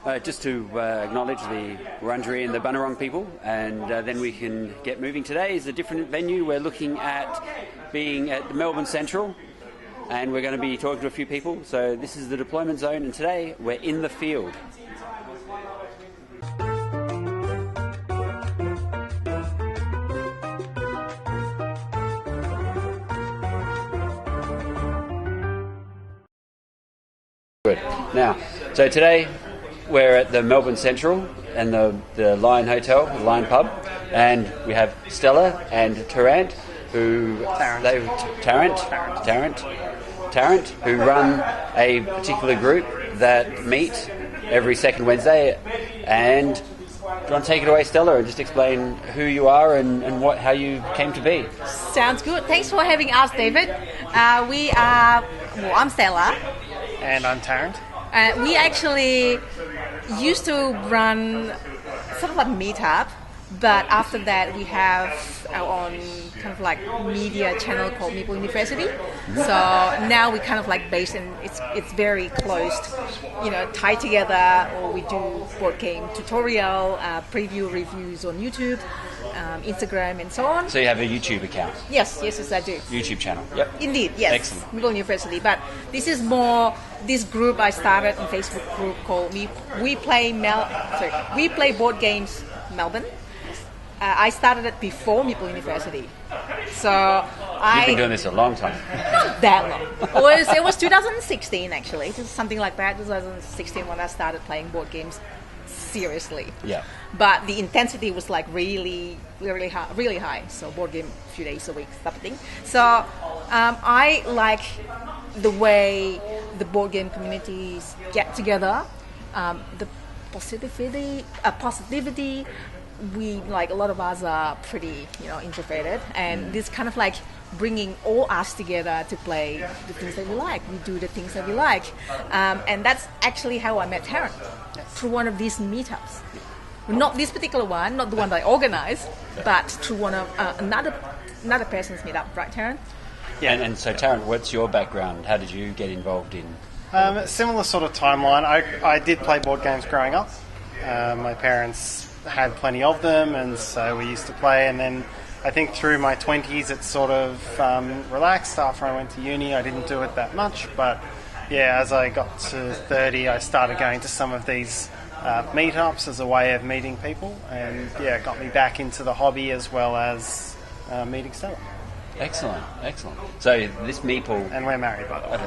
Just to acknowledge the Wurundjeri and the Bunurong people, and then we can get moving. Today is a different venue. We're looking at being at the Melbourne Central, and we're going to be talking to a few people. So this is the deployment zone, and today we're in the field. Good. Now, so today we're at the Melbourne Central and the Lion Hotel, the Lion Pub, and we have Stella and Tarrant, who Tarrant, who run a particular group that meet every second Wednesday. And do you want to take it away, Stella, and just explain who you are and how you came to be? Sounds good. Thanks for having us, David. I'm Stella. And I'm Tarrant. We actually used to run sort of like meetup, but after that we have our own kind of like media channel called Meeple University. So now we kind of like based and it's very close, tied together. Or we do board game tutorial, preview reviews on YouTube, Instagram, and so on. So you have a YouTube account? Yes, I do. YouTube channel. Yep. Indeed, yes. Excellent. Meeple University, but this is more. This group I started a Facebook group called We Play Board Games Melbourne. I started it before Meeple University, so You've been doing this a long time. That long. It was 2016 actually, something like that. 2016 when I started playing board games seriously. Yeah. But the intensity was like really high. So board game a few days a week type of thing. So I like the way the board game communities get together, the positivity. We like a lot of us are pretty introverted, and this kind of like bringing all us together to play the things that we like. We do the things that we like, and that's actually how I met Tarrant, through one of these meetups. Not this particular one, not the one that I organized, but through one of another person's meetup, right, Tarrant? Yeah. And so, Tarrant, what's your background? How did you get involved in? Similar sort of timeline. I did play board games growing up. My parents had plenty of them, and so we used to play. And then I think through my 20s it sort of relaxed. After I went to uni, I didn't do it that much, but yeah, as I got to 30, I started going to some of these meetups as a way of meeting people, and yeah, it got me back into the hobby as well as meeting Stella. Excellent. So this Meeple... And we're married, by the way.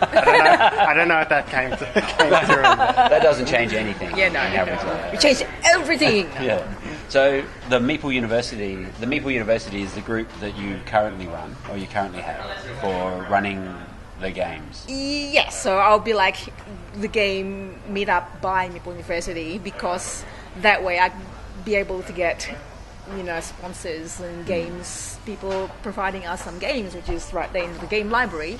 I don't know if that came through. That doesn't change anything. Yeah, no. We changed everything. Yeah. So the Meeple University is the group that you currently run, or you currently have, for running the games. Yes, so I'll be like the game meetup by Meeple University, because that way I'd be able to get sponsors and games, people providing us some games, which is right there in the game library,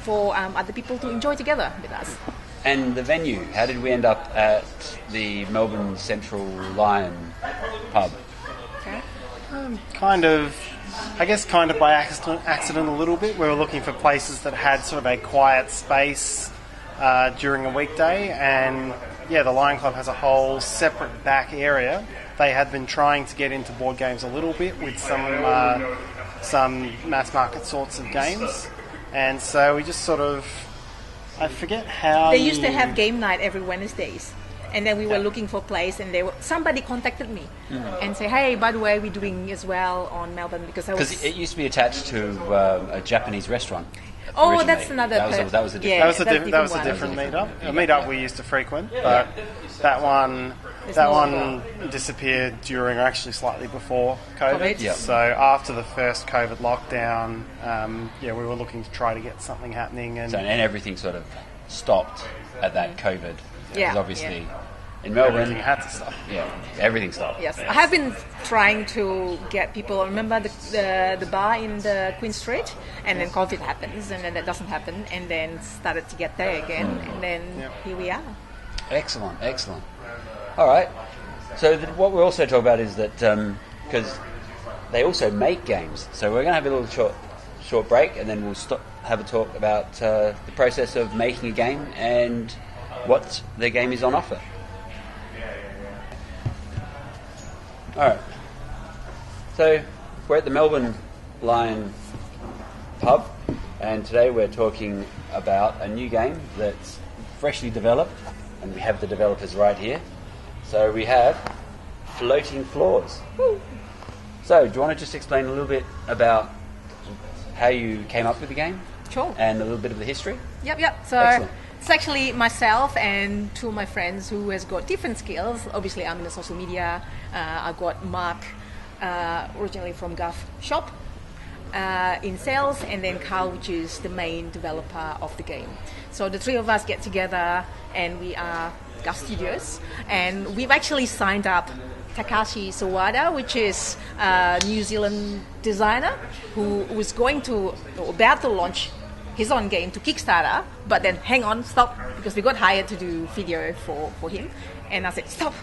for other people to enjoy together with us. And the venue, how did we end up at the Melbourne Central Lion pub? Okay. Kind of by accident a little bit. We were looking for places that had sort of a quiet space during a weekday, and yeah, the Lion Club has a whole separate back area. They had been trying to get into board games a little bit with some mass market sorts of games, and so we just sort of, I forget how... They used to have game night every Wednesdays, and then we were looking for a place, and somebody contacted me and say, hey, by the way, we're doing as well on Melbourne, because it used to be attached to a Japanese restaurant. Oh, originally. that's another... That was a different... Yeah, that was a different meetup. A meetup we used to frequent, but that one disappeared during, or actually slightly before COVID. Yep. So after the first COVID lockdown, we were looking to try to get something happening, and everything sort of stopped at that COVID. Yeah, because obviously in Melbourne, everything had to stop. Yeah, everything stopped. Yes, I have been trying to get people. Remember the bar in the Queen Street, and then COVID happens, and then that doesn't happen, and then started to get there again, and then here we are. Excellent. All right. So what we're also talking about is that because they also make games, so we're going to have a little short break, and then we'll have a talk about the process of making a game and what the game is on offer. All right. So we're at the Melbourne Lion pub, and today we're talking about a new game that's freshly developed, and we have the developers right here. So we have Floating Floors. Woo. So do you want to just explain a little bit about how you came up with the game? Sure. And a little bit of the history? Yep. So Excellent. it's actually myself and two of my friends who has got different skills. Obviously, I'm in the social media. I got Mark, originally from Guff Shop, in sales, and then Carl, which is the main developer of the game. So the three of us get together, and we are Guff Studios, and we've actually signed up Takashi Sawada, which is a New Zealand designer who was about to launch his own game to Kickstarter, but then hang on, stop, because we got hired to do video for him, and I said, stop,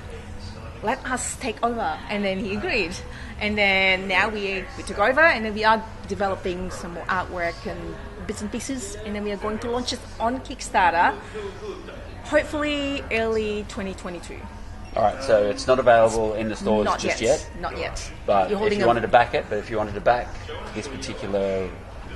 let us take over, and then he agreed, and then now we took over, and then we are developing some more artwork and bits and pieces, and then we are going to launch it on Kickstarter, hopefully early 2022. All right, so it's not available in the stores Not just yet. Not yet. But if you wanted to back it, this particular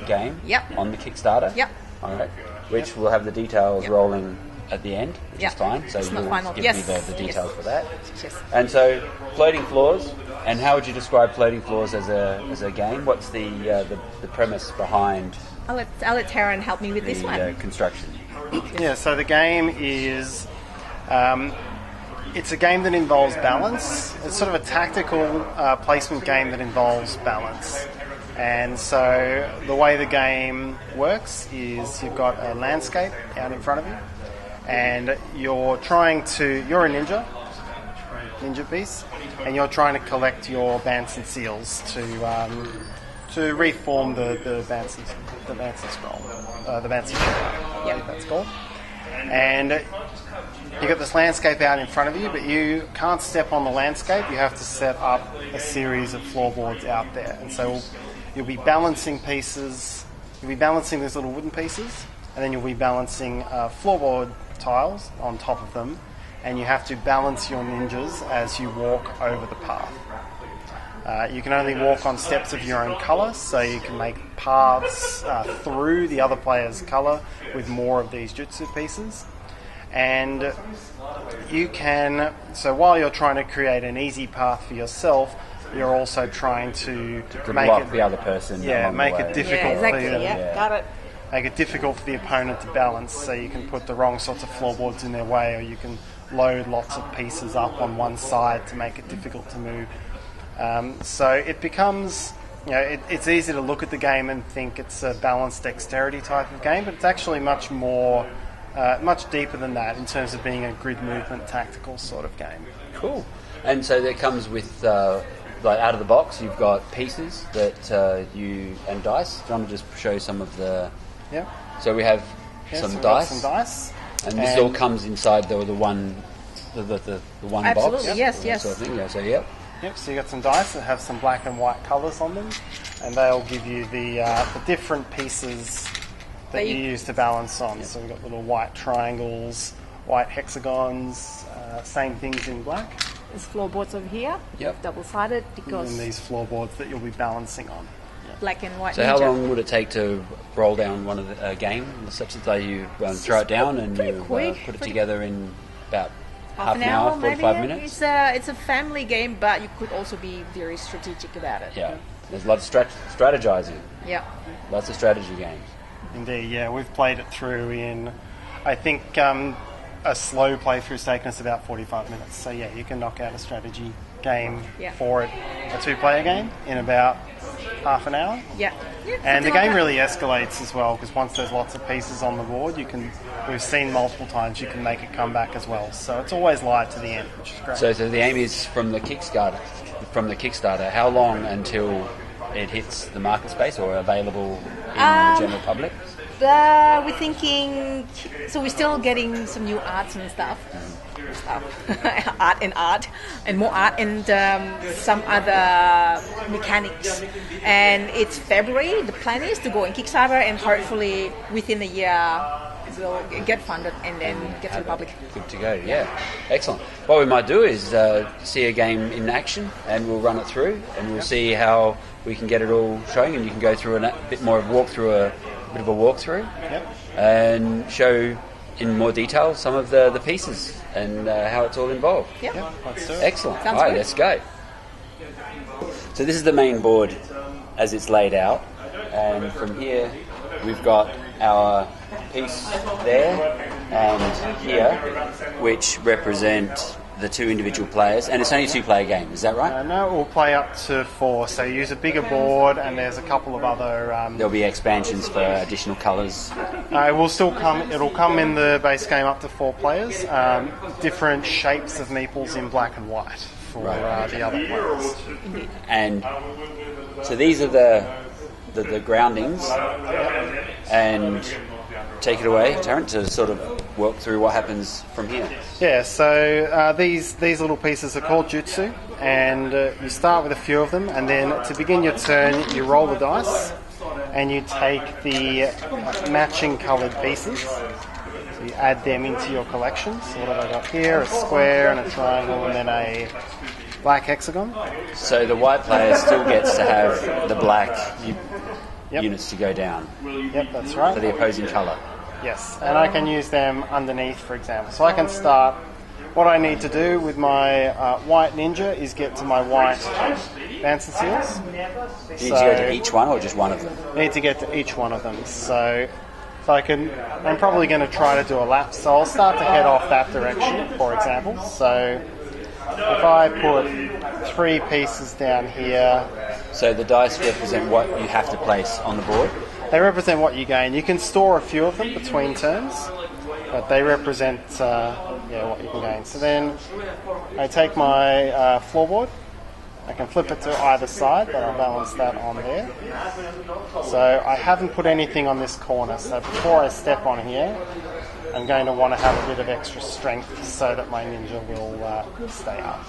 game Yep. on the Kickstarter, Yep. all right, which will have the details rolling at the end, which Yep. is fine. So It's not you'll final. give Yes. me the details Yes. for that. Yes. And so, Floating Floors. And how would you describe Floating Floors as a game? What's the premise behind I'll let Taryn help me with this the one. construction? Yeah, so the game is... it's a game that involves balance. It's sort of a tactical placement game that involves balance. And so the way the game works is you've got a landscape out in front of you, and you're a ninja piece, and you're trying to collect your bants and seals to reform the Bansi scroll, the Bansi scroll, I believe that's called. And you've got this landscape out in front of you, but you can't step on the landscape. You have to set up a series of floorboards out there. And so you'll be balancing pieces. You'll be balancing these little wooden pieces, and then you'll be balancing floorboard tiles on top of them. And you have to balance your ninjas as you walk over the path. You can only walk on steps of your own colour, so you can make paths through the other player's colour with more of these jutsu pieces. And you can, so while you're trying to create an easy path for yourself, you're also trying to make block it, the other person. make it difficult Yeah, exactly. for you. Got it. Make it difficult for the opponent to balance, so you can put the wrong sorts of floorboards in their way, or you can load lots of pieces up on one side to make it difficult to move. So it becomes, it's easy to look at the game and think it's a balanced dexterity type of game, but it's actually much more, much deeper than that in terms of being a grid movement tactical sort of game. Cool. And so that comes with, like out of the box, you've got pieces that and dice. Do you want to just show some of the... Yeah. So we have So some we've got dice. some dice. And this all comes inside the one one Absolutely, box. yes, that yes. Sort of thing. Yeah, so yep. Yep, so you got some dice that have some black and white colours on them, and they'll give you the different pieces that you use to balance on. Yep. So we've got little white triangles, white hexagons, same things in black. There's floorboards over here. Yep. Double-sided because And these floorboards that you'll be balancing on. black and white. So how ninja. long would it take to roll down one of a game, such as you throw it down and pretty you quick, put it pretty- together in about half an hour, 45 maybe. minutes? It's a family game, but you could also be very strategic about it. Yeah. There's lots of strategizing. Yeah. Lots of strategy games. Indeed, yeah, we've played it through in, I think, a slow playthrough's taken us about 45 minutes. So yeah, you can knock out a strategy game for it, a two-player game, in about half an hour. Yeah. And the game really escalates as well, because once there's lots of pieces on the board, we've seen multiple times you can make it come back as well. So it's always live to the end, which is great. So the aim is from the Kickstarter, how long until it hits the market space or available in the general public? We're thinking, so we're still getting some new arts and stuff. art and more art and some other mechanics. And it's February. The plan is to go in Kickstarter and hopefully within a year will get funded and then get to the public. Good to go, yeah. Excellent. What we might do is see a game in action, and we'll run it through, and we'll see how we can get it all showing, and you can go through a bit more of a walkthrough, and show in more detail some of the pieces and how it's all involved. Yep. Let's do it. Excellent. Sounds All right, good. let's go. So this is the main board as it's laid out, and from here we've got our piece there and here, which represent the two individual players, and it's only a two-player game, is that right? No, we'll play up to 4, so you use a bigger board, and there's a couple of other... There'll be expansions for additional colours. It'll come in the base game up to 4 players, different shapes of meeples in black and white for the other players. And so these are the groundings, and take it away, Tarrant, to sort of work through what happens from here. Yeah, so these little pieces are called jutsu, and you start with a few of them, and then to begin your turn, you roll the dice, and you take the matching coloured pieces. So you add them into your collection. So what have I got here? A square and a triangle, and then a black hexagon. So the white player still gets to have the black units to go down Yep, that's right. for the opposing colour. Yes, and I can use them underneath, for example. So I can start... What I need to do with my white ninja is get to my white Bansen seals. Do you need to go to each one or just one of them? Need to get to each one of them. So if I'm probably going to try to do a lap. So I'll start to head off that direction, for example. So if I put 3 pieces down here... So the dice represent what you have to place on the board? They represent what you gain. You can store a few of them between turns, but they represent what you can gain. So then I take my floorboard. I can flip it to either side, but I'll balance that on there. So I haven't put anything on this corner, so before I step on here, I'm going to want to have a bit of extra strength so that my ninja will stay up.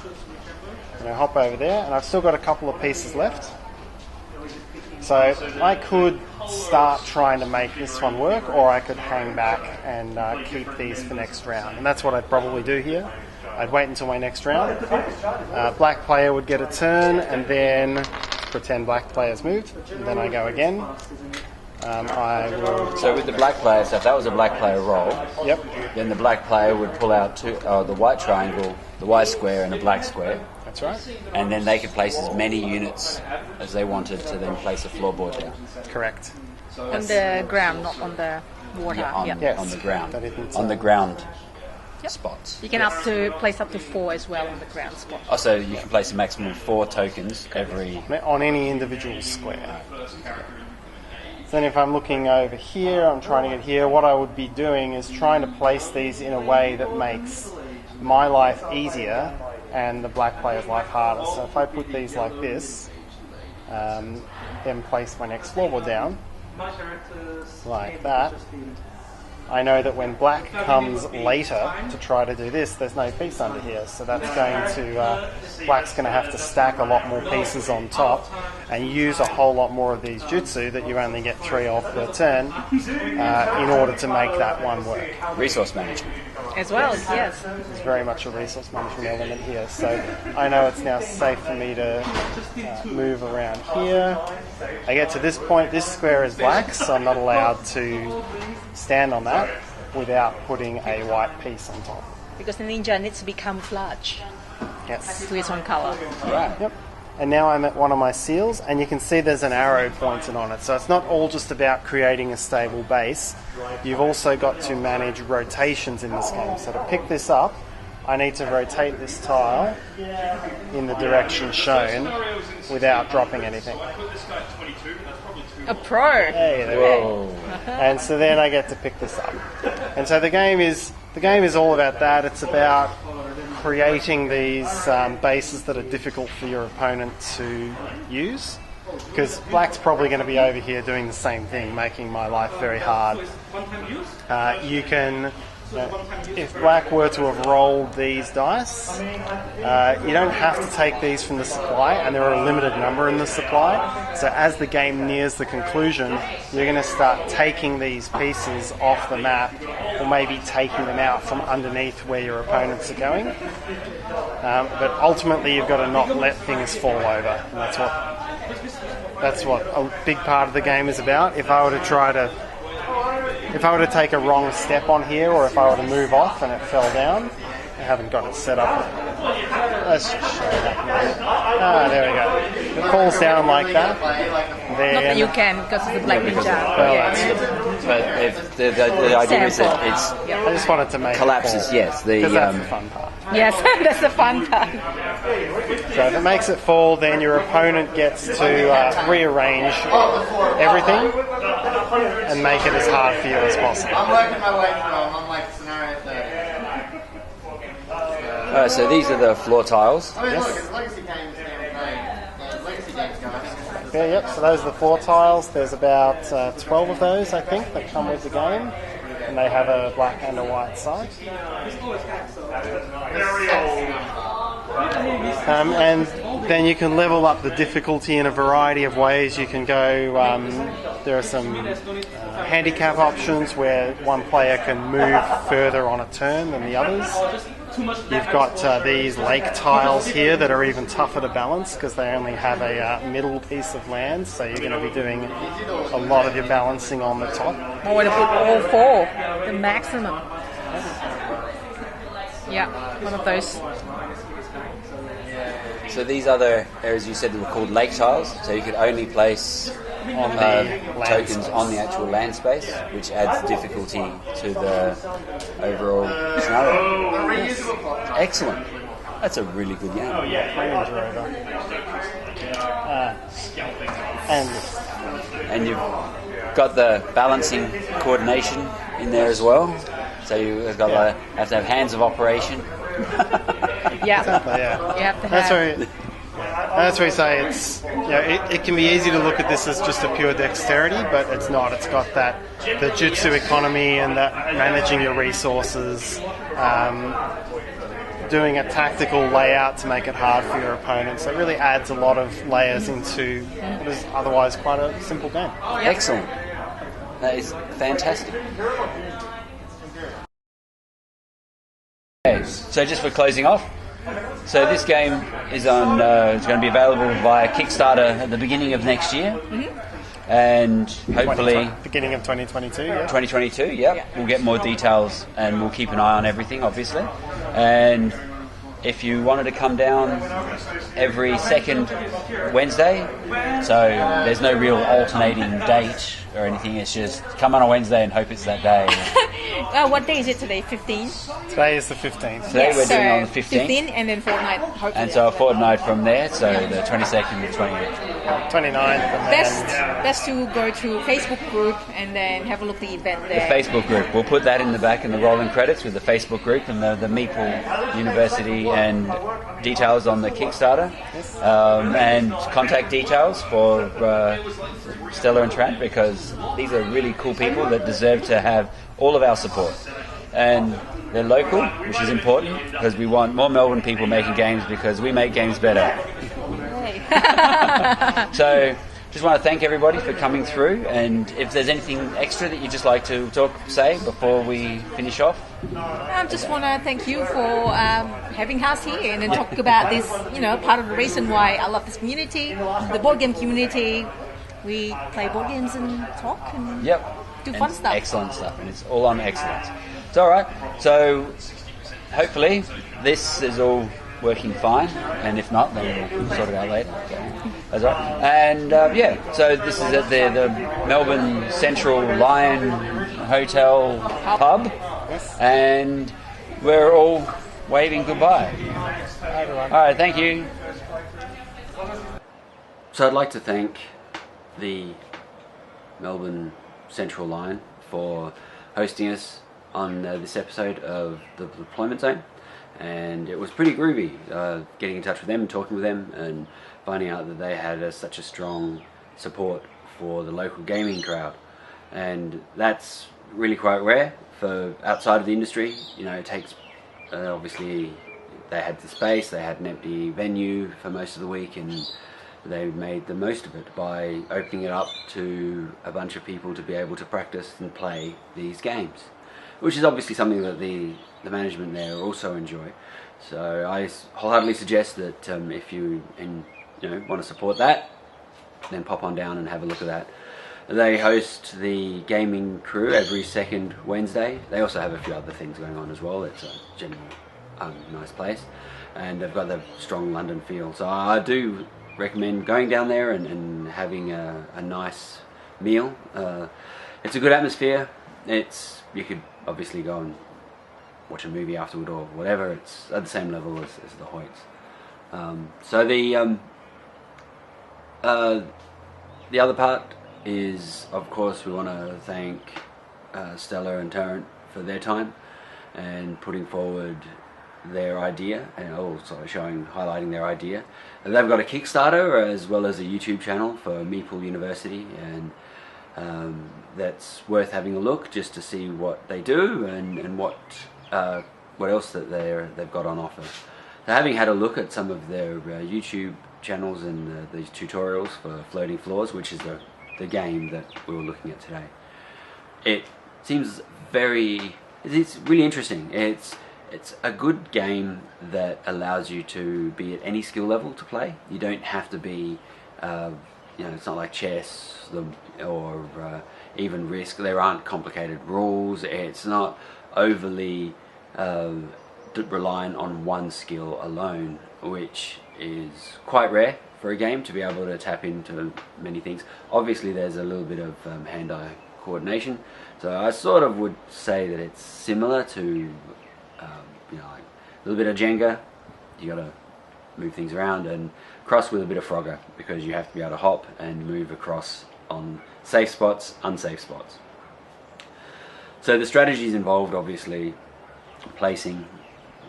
And I hop over there, and I've still got a couple of pieces left. So I could start trying to make this one work, or I could hang back and keep these for next round. And that's what I'd probably do here. I'd wait until my next round. Black player would get a turn, and then pretend black player's moved. And then I go again. So with the black player, so if that was a black player roll, Yep. then the black player would pull out the white triangle, the white square, and a black square. That's right. And then they could place as many units as they wanted to then place a floorboard down. Correct. On the ground, not on the water. Yes. On the ground. That isn't, On the ground spots. You can place up to 4 as well on the ground spot. Oh, so you can place a maximum of 4 tokens every... on any individual square. Then if I'm looking over here, I'm trying to get here, what I would be doing is trying to place these in a way that makes my life easier and the black player's life harder. So if I put these like this, then place my next floorboard down, like that, I know that when black comes later to try to do this, there's no piece under here. So that's going to, black's going to have to stack a lot more pieces on top and use a whole lot more of these jutsu that you only get 3 of per turn in order to make that one work. Resource management. As well, yes. There's very much a resource management element here. So I know it's now safe for me to move around here. I get to this point, this square is black, so I'm not allowed to stand on that without putting a white piece on top. Because the ninja needs to be camouflage Yes. to its own colour. Right. Yep. And now I'm at one of my seals, and you can see there's an arrow pointed on it. So it's not all just about creating a stable base. You've also got to manage rotations in this game. So to pick this up, I need to rotate this tile in the direction shown without dropping anything. A pro. Hey, there we go. And so then I get to pick this up. And so the game is all about that. It's about creating these bases that are difficult for your opponent to use. Because black's probably going to be over here doing the same thing, making my life very hard. You can If black were to have rolled these dice, you don't have to take these from the supply, and there are a limited number in the supply. So as the game nears the conclusion, you're going to start taking these pieces off the map, or maybe taking them out from underneath where your opponents are going. But ultimately, you've got to not let things fall over, and that's what a big part of the game is about. If I were to take a wrong step on here, or if I were to move off and it fell down, I haven't got it set up. Let's just show that. There we go. It falls down like that. Then, Not that you can, because it's a black ninja. But the idea is that it's I just wanted to make collapses. it fall, Yes, because that's the fun part. Yes, that's the fun part. So if it makes it fall, then your opponent gets to rearrange everything and make it as hard for you as possible. I'm working my way through. I'm like scenario 30. So these are the floor tiles. I mean, look, it's legacy games legacy games, guys. Okay, yep, so those are the floor tiles. There's about 12 of those, I think, that come with the game. And they have a black and a white side. And then you can level up the difficulty in a variety of ways. You can go, there are some handicap options where one player can move further on a turn than the others. You've got these lake tiles here that are even tougher to balance because they only have a middle piece of land, so you're going to be doing a lot of your balancing on the top. I want to put all four, the maximum. Yeah, one of those. So these other areas you said were called lake tiles, so you could only place On the land tokens space. on the actual land space, which adds difficulty to the overall scenario. Excellent. That's a really good game. Planes are over. And you've got the balancing coordination in there as well. So you've got have to have hands of operation. Yeah, Yeah. you have to That's have. where we say it's, it can be easy to look at this as just a pure dexterity, but it's not. It's got the jutsu economy and that managing your resources, doing a tactical layout to make it hard for your opponent. So it really adds a lot of layers into what is otherwise quite a simple game. Excellent. That is fantastic. Okay, so just for closing off, so this game is on. It's going to be available via Kickstarter at the beginning of next year, and hopefully Beginning of 2022, yeah. 2022. Yeah, we'll get more details, and we'll keep an eye on everything, obviously. And if you wanted to come down every second Wednesday, so there's no real alternating date or anything. It's just come on a Wednesday and hope it's that day. What day is it today? 15? Today is the 15th. Today we're doing on the 15th. 15 and then fortnight, hopefully. And so a fortnight from there, so the 22nd to 28th. 29th. And Best to go to Facebook group and then have a look at the event The there. Facebook group. We'll put that in the back in the rolling credits with the Facebook group and the Meeple University and details on the Kickstarter. And contact details for Stella and Trant, because these are really cool people that deserve to have all of our support. And they're local, which is important, because we want more Melbourne people making games, because we make games better. So just want to thank everybody for coming through, and if there's anything extra that you'd just like to say before we finish off. I just want to thank you for having us here and then talk about this, part of the reason why I love this community, the board game community. We play board games and talk and do fun stuff. Excellent stuff, and it's all on excellence. It's all right. So hopefully this is all working fine, and if not, then we'll sort it out later. So, that's all right. And so this is at the Melbourne Central Lion Hotel pub, and we're all waving goodbye. All right, thank you. So I'd like to thank the Melbourne Central Lion for hosting us on this episode of the Deployment Zone, and it was pretty groovy getting in touch with them and talking with them and finding out that they had such a strong support for the local gaming crowd, and that's really quite rare for outside of the industry. You know, it takes obviously they had the space, they had an empty venue for most of the week, and they made the most of it by opening it up to a bunch of people to be able to practice and play these games, which is obviously something that the management there also enjoy. So I wholeheartedly suggest that if you want to support that, then pop on down and have a look at that. They host the gaming crew every second Wednesday. They also have a few other things going on as well. It's a genuinely nice place, and they've got the strong London feel. So I do recommend going down there and having a nice meal. It's a good atmosphere. You could obviously go and watch a movie afterward or whatever. It's at the same level as the Hoyts. So the other part is, of course, we want to thank Stella and Tarrant for their time and putting forward their idea, and also highlighting their idea. And they've got a Kickstarter as well as a YouTube channel for Meeple University, and that's worth having a look just to see what they do and what else that they've got on offer. So having had a look at some of their YouTube channels and these tutorials for Floating Floors, which is the game that we were looking at today, it seems it's really interesting. It's a good game that allows you to be at any skill level to play. You don't have to be, it's not like chess or even Risk. There aren't complicated rules. It's not overly reliant on one skill alone, which is quite rare for a game to be able to tap into many things. Obviously there's a little bit of hand-eye coordination, so I sort of would say that it's similar to like a little bit of Jenga. You got to move things around, and cross with a bit of Frogger, because you have to be able to hop and move across on safe spots, unsafe spots. So the strategies involved, obviously, placing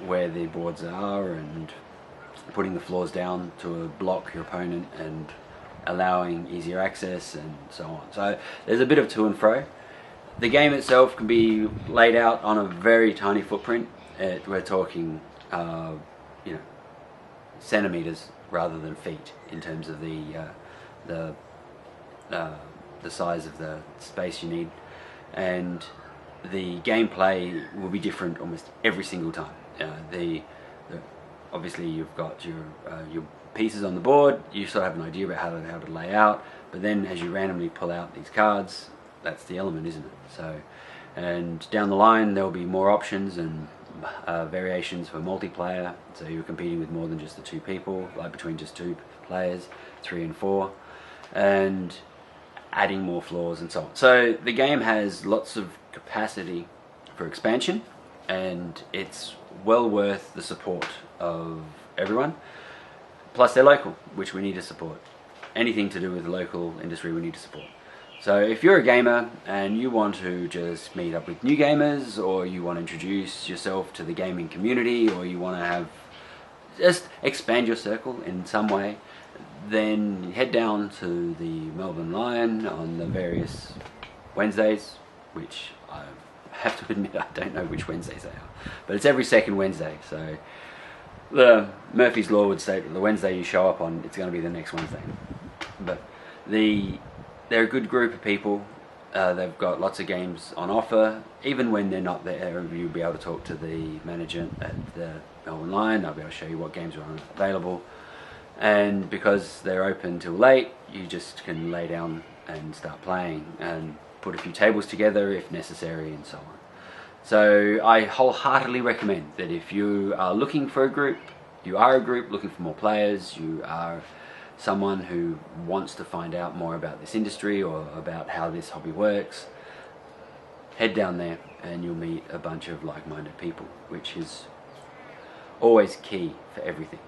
where the boards are and putting the floors down to block your opponent and allowing easier access and so on. So there's a bit of to and fro. The game itself can be laid out on a very tiny footprint. We're talking centimeters rather than feet in terms of the size of the space you need, and the gameplay will be different almost every single time. Obviously you've got your pieces on the board. You sort of have an idea about how to lay out, but then as you randomly pull out these cards, that's the element, isn't it? So, and down the line there'll be more options and variations for multiplayer, so you're competing with more than just the two people, like between just two players, 3 and 4, and adding more floors and so on. So the game has lots of capacity for expansion, and it's well worth the support of everyone. Plus they're local, which we need to support. Anything to do with the local industry we need to support. So if you're a gamer and you want to just meet up with new gamers, or you want to introduce yourself to the gaming community, or you want to just expand your circle in some way, then head down to the Melbourne Lion on the various Wednesdays, which I have to admit I don't know which Wednesdays they are, but it's every second Wednesday. So the Murphy's Law would state that the Wednesday you show up on, it's going to be the next Wednesday. But they're a good group of people. They've got lots of games on offer. Even when they're not there, you'll be able to talk to the manager at the Melbourne Lion. They'll be able to show you what games are available. And because they're open till late, you just can lay down and start playing and put a few tables together if necessary and so on. So I wholeheartedly recommend that if you are looking for a group, you are a group looking for more players, you are someone who wants to find out more about this industry or about how this hobby works, head down there and you'll meet a bunch of like-minded people, which is always key for everything.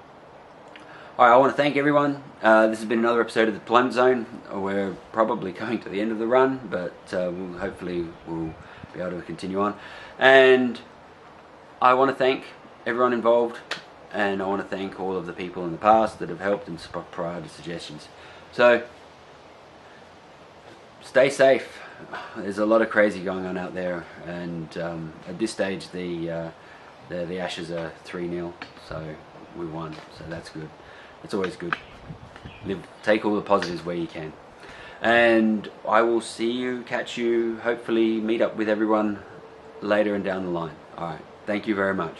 Alright, I want to thank everyone. This has been another episode of the Deployment Zone. We're probably coming to the end of the run, but hopefully we'll be able to continue on. And I want to thank everyone involved, and I want to thank all of the people in the past that have helped and provided suggestions. So, stay safe. there's a lot of crazy going on out there, and at this stage the Ashes are 3-0, so we won, so that's good. It's always good. Take all the positives where you can. And I will catch you, hopefully meet up with everyone later and down the line. Alright, thank you very much.